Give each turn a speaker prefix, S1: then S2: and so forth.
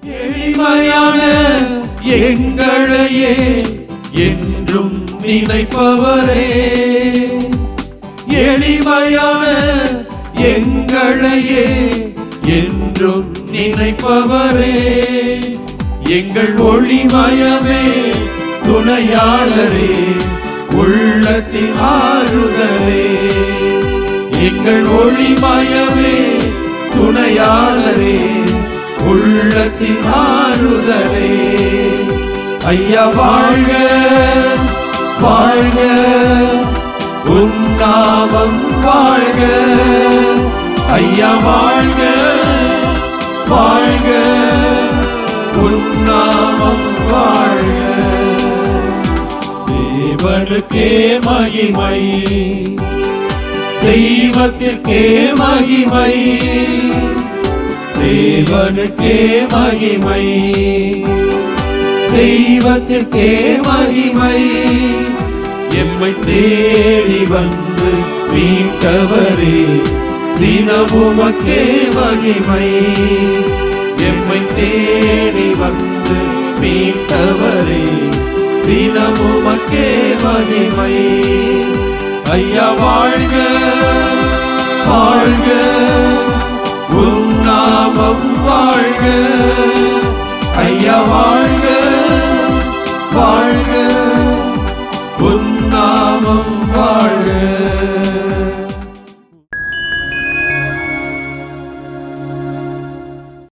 S1: எளிமையான எங்களையே என்றும் நினைப்பவரே, எளிமையான எங்களையே என்றும் நினைப்பவரே, எங்கள் ஒளிமயமே துணையாளரே, உள்ளத்தின் ஆறுதலே, எங்கள் ஒளிமயமே துணையாளரே, உள்ளத்தின் ஆறுதலே. ஐயா வாழ்க வாழ்க, உன் நாமம் வாழ்க. ஐயா வாழ்க வாழ்க, உன் நாமம் வாழ்க. தேவனுக்கே மகிமை, தெய்வத்திற்கே மகிமை, தேவனுக்கே மகிமை, தெய்வத்திற்கே மகிமை. எம்மை தேடி வந்து மீட்டவரே, தினமுமக்கே மகிமை. எம்மை தேடி வந்து மீட்டவரே, தினமுமக்கே மகிமை. ஐயா வாழ்க வாழ்க, உன் நாமம் வாழ்க. ஐயா வாழ்க